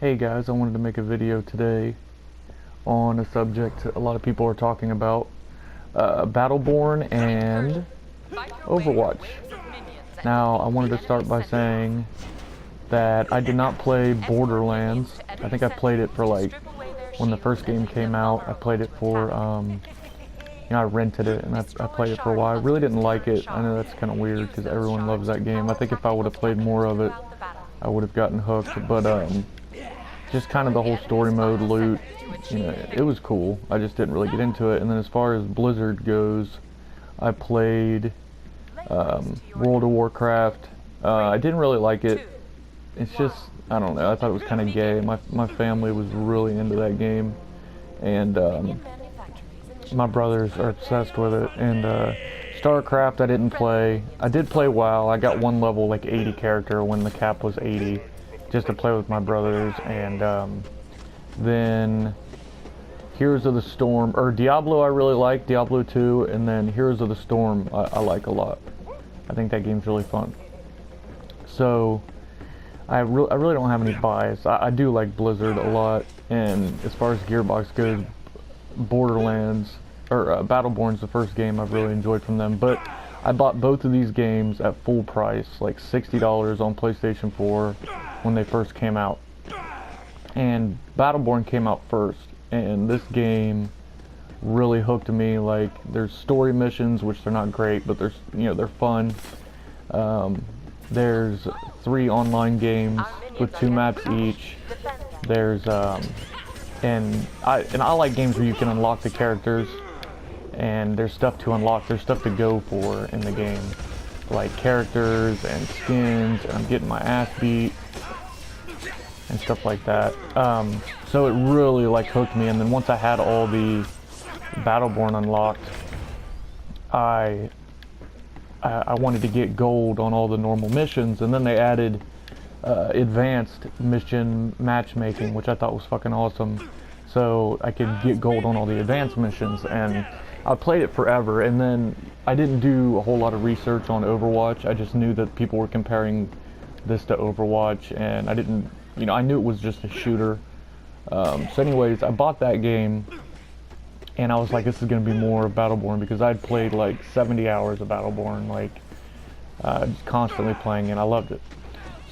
Hey guys, I wanted to make a video today on a subject a lot of people are talking about, Battleborn and Overwatch. Now, I wanted to start by saying that I did not play Borderlands. I think I played it for like, when the first game came out, I played it for, I rented it and I played it for a while. I really didn't like it. I know that's kind of weird because everyone loves that game. I think if I would have played more of it, I would have gotten hooked, but just kind of the whole story mode, loot, it was cool. I just didn't really get into it. And then as far as Blizzard goes, I played World of Warcraft. I didn't really like it. It's just, I don't know, I thought it was kind of gay. My family was really into that game, and my brothers are obsessed with it. And StarCraft I didn't play. I did play WoW. I got one level, like 80 character when the cap was 80. Just to play with my brothers. And then Heroes of the Storm, or Diablo I really like, Diablo 2, and then Heroes of the Storm I like a lot. I think that game's really fun. So I really don't have any bias. I do like Blizzard a lot, and as far as Gearbox goes, Borderlands, or Battleborn's the first game I've really enjoyed from them, but I bought both of these games at full price, like $60 on PlayStation 4 when they first came out. And Battleborn came out first, and this game really hooked me. Like, there's story missions, which they're not great, but they're fun. There's 3 online games with 2 maps each. There's and I like games where you can unlock the characters, and there's stuff to unlock, there's stuff to go for in the game, like characters and skins, and I'm getting my ass beat and stuff like that. So it really like hooked me. And then once I had all the Battleborn unlocked, I wanted to get gold on all the normal missions, and then they added advanced mission matchmaking, which I thought was fucking awesome. So I could get gold on all the advanced missions, and I played it forever. And then I didn't do a whole lot of research on Overwatch. I just knew that people were comparing this to Overwatch, and I didn't, I knew it was just a shooter. So anyways, I bought that game, and I was like, this is going to be more of Battleborn, because I'd played like 70 hours of Battleborn, like just constantly playing, and I loved it.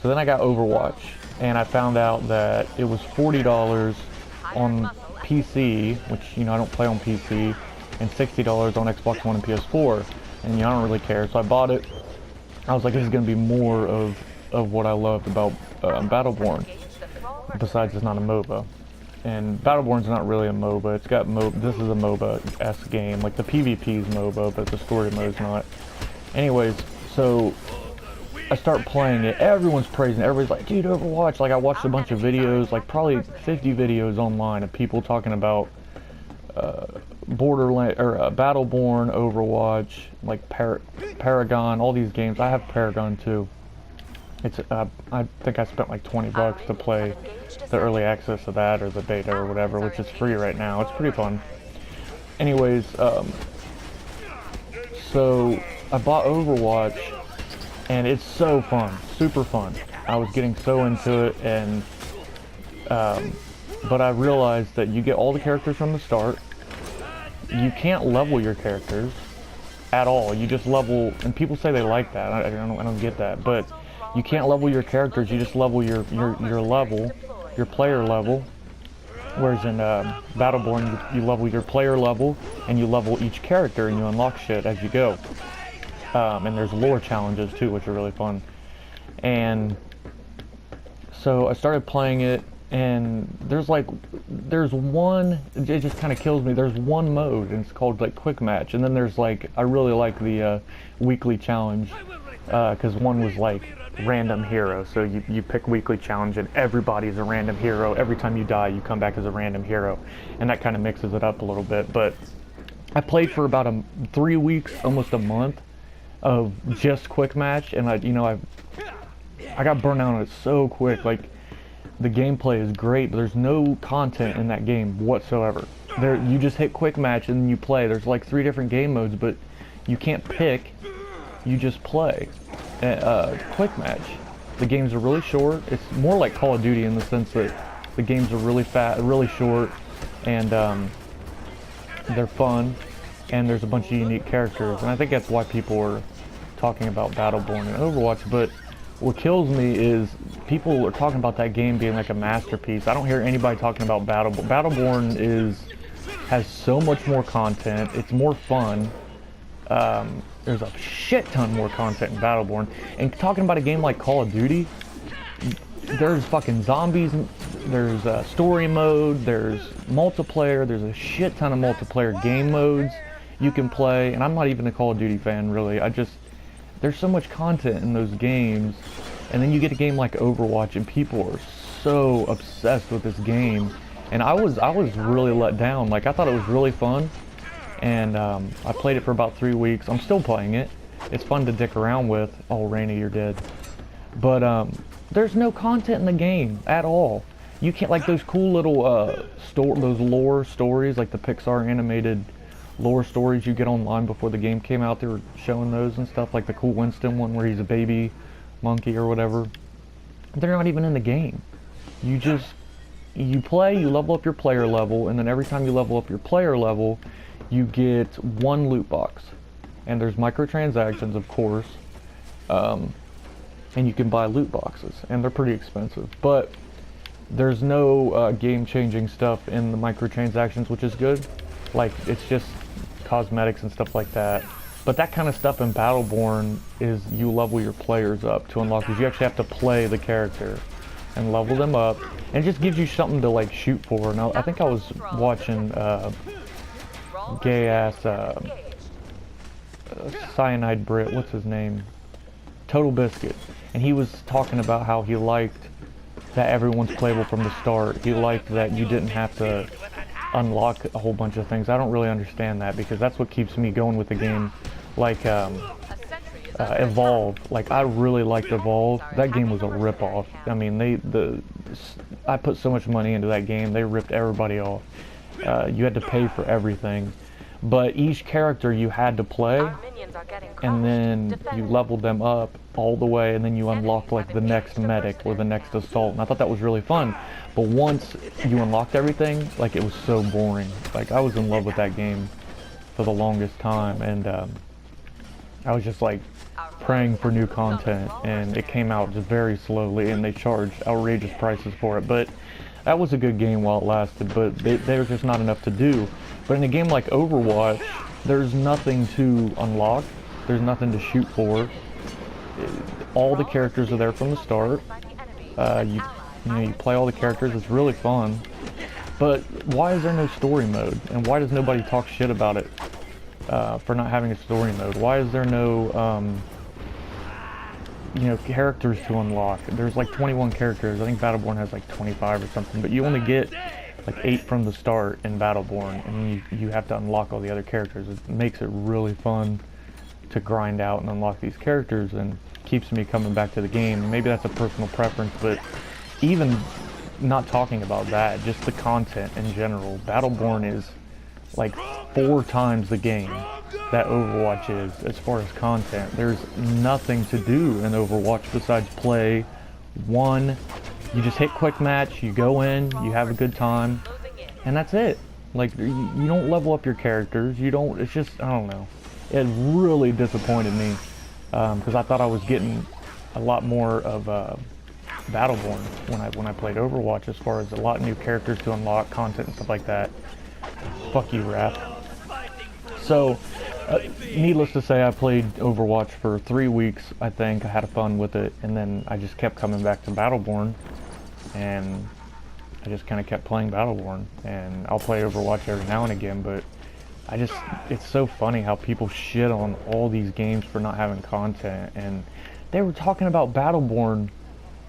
So then I got Overwatch, and I found out that it was $40 on PC, which, I don't play on PC, and $60 on Xbox One and PS4, and I don't really care, so I bought it. I was like, this is going to be more of what I loved about Battleborn, besides it's not a MOBA. And Battleborn's not really a MOBA. It's got this is a MOBA-esque game. Like, the PvP's MOBA, but the story mode's not. Anyways, so I start playing it. Everyone's praising it. Everybody's like, dude, Overwatch. Like, I watched a bunch of videos, like probably 50 videos online of people talking about Borderlands, or Battleborn, Overwatch, like Paragon, all these games. I have Paragon too. It's I think I spent like $20 to play the early access of that, or the beta or whatever, which is free right now. It's pretty fun. Anyways, so I bought Overwatch, and it's so fun, super fun. I was getting so into it, and but I realized that you get all the characters from the start. You can't level your characters at all. You just level, and people say they like that. I don't get that, but you can't level your characters. You just level your level, your player level. Whereas in Battleborn, you level your player level, and you level each character, and you unlock shit as you go. And there's lore challenges too, which are really fun. And so I started playing it, and there's one, it just kind of kills me. There's one mode, and it's called like quick match. And then there's like, I really like the weekly challenge, because one was like random hero. So you pick weekly challenge, and everybody's a random hero. Every time you die, you come back as a random hero, and that kind of mixes it up a little bit. But I played for about 3 weeks, almost a month, of just quick match, and I got burned out on it so quick. Like, the gameplay is great, but there's no content in that game whatsoever. You just hit quick match and you play. There's like 3 different game modes, but you can't pick. You just play. Quick match. The games are really short. It's more like Call of Duty in the sense that The games are really fast, really short, and they're fun, and there's a bunch of unique characters, and I think that's why people are talking about Battleborn and Overwatch. But what kills me is people are talking about that game being like a masterpiece. I don't hear anybody talking about Battleborn. Battleborn has so much more content. It's more fun. There's a shit ton more content in Battleborn. And talking about a game like Call of Duty, there's fucking zombies, there's story mode, there's multiplayer, there's a shit ton of multiplayer game modes you can play. And I'm not even a Call of Duty fan, really. There's so much content in those games. And then you get a game like Overwatch, and people are so obsessed with this game. And I was really let down. Like, I thought it was really fun. And I played it for about 3 weeks. I'm still playing it. It's fun to dick around with. Oh, Rainy, you're dead. But there's no content in the game at all. You can't, like, those cool little those lore stories, like the Pixar animated lore stories you get online before the game came out. They were showing those and stuff, like the cool Winston one where he's a baby monkey or whatever. They're not even in the game. You play, you level up your player level, and then every time you level up your player level, you get one loot box. And there's microtransactions, of course, and you can buy loot boxes, and they're pretty expensive. But there's no game-changing stuff in the microtransactions, which is good. Like, it's just cosmetics and stuff like that. But that kind of stuff in Battleborn is you level your players up to unlock, because you actually have to play the character and level them up, and it just gives you something to like shoot for. Now, I think I was watching gay-ass Cyanide Brit, what's his name? Total Biscuit. And he was talking about how he liked that everyone's playable from the start. He liked that you didn't have to unlock a whole bunch of things. I don't really understand that, because that's what keeps me going with the game. Like Evolve. Like, I really liked Evolve. That game was a rip-off. I mean, I put so much money into that game. They ripped everybody off. You had to pay for everything. But each character you had to play, and then you leveled them up all the way, and then you unlocked like the next medic or the next assault. And I thought that was really fun. But once you unlocked everything, like, it was so boring. Like, I was in love with that game for the longest time, and I was just like praying for new content, and it came out just very slowly, and they charged outrageous prices for it. But that was a good game while it lasted, but there's just not enough to do. But in a game like Overwatch, there's nothing to unlock, there's nothing to shoot for. All the characters are there from the start. You play all the characters, it's really fun. But why is there no story mode? And why does nobody talk shit about it for not having a story mode? Why is there no characters to unlock? There's like 21 characters. I think Battleborn has like 25 or something, but you only get like 8 from the start in Battleborn, and you have to unlock all the other characters. It makes it really fun to grind out and unlock these characters, and keeps me coming back to the game. Maybe that's a personal preference, but even not talking about that, just the content in general, Battleborn is like 4 times the game that Overwatch is as far as content. There's nothing to do in Overwatch besides play one. You just hit quick match, you go in, you have a good time, and that's it. Like, you don't level up your characters, it's just, I don't know. It really disappointed me, because I thought I was getting a lot more of Battleborn when I played Overwatch, as far as a lot of new characters to unlock, content and stuff like that. Fuck you, Raph. So, needless to say, I played Overwatch for 3 weeks, I think. I had fun with it, and then I just kept coming back to Battleborn, and I just kind of kept playing Battleborn. And I'll play Overwatch every now and again, but it's so funny how people shit on all these games for not having content. And they were talking about Battleborn,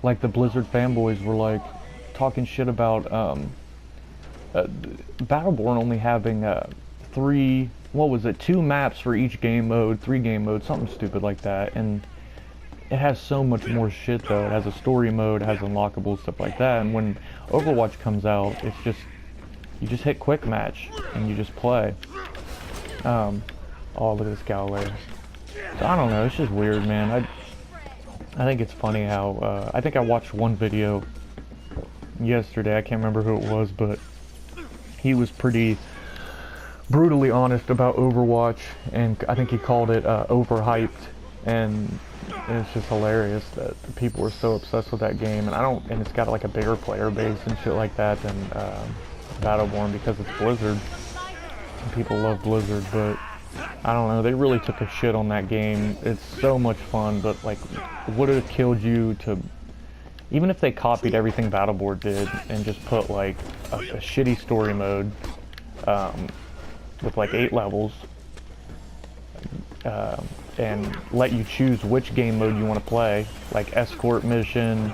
like the Blizzard fanboys were like talking shit about Battleborn only having 2 maps for each game mode, 3 game modes, something stupid like that. And it has so much more shit though. It has a story mode, it has unlockables, stuff like that. And when Overwatch comes out, it's just, you just hit quick match and you just play. Oh, look at this Galileo. So I don't know, it's just weird, man. I think it's funny how, I think I watched one video yesterday. I can't remember who it was, but he was pretty brutally honest about Overwatch, and I think he called it overhyped, and it's just hilarious that people are so obsessed with that game. And it's got like a bigger player base and shit like that than Battleborn, because it's Blizzard. And people love Blizzard, but I don't know, they really took a shit on that game. It's so much fun, but like, would it have killed you to, even if they copied everything Battleborn did and just put like a shitty story mode with like 8 levels, and let you choose which game mode you want to play, like escort mission.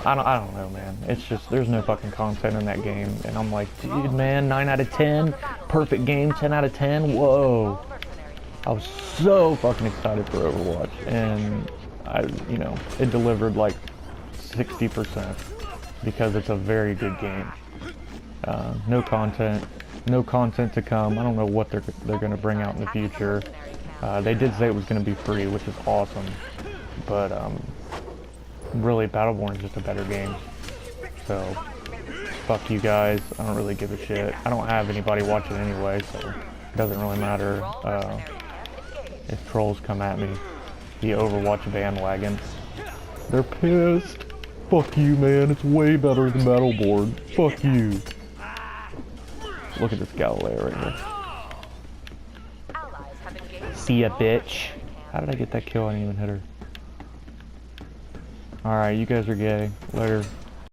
I don't know, man. It's just, there's no fucking content in that game, and I'm like, dude, man, 9 out of 10, perfect game, 10 out of 10. Whoa! I was so fucking excited for Overwatch, and it delivered like 60% because it's a very good game. No content to come. I don't know what they're gonna bring out in the future. They did say it was gonna be free, which is awesome, but really, Battleborn is just a better game. So, fuck you guys. I don't really give a shit. I don't have anybody watching anyway, so it doesn't really matter if trolls come at me. The Overwatch bandwagon. They're pissed. Fuck you, man. It's way better than Battleborn. Fuck you. Look at this Galileo right here. See ya, bitch. How did I get that kill? I didn't even hit her. Alright, you guys are gay. Later.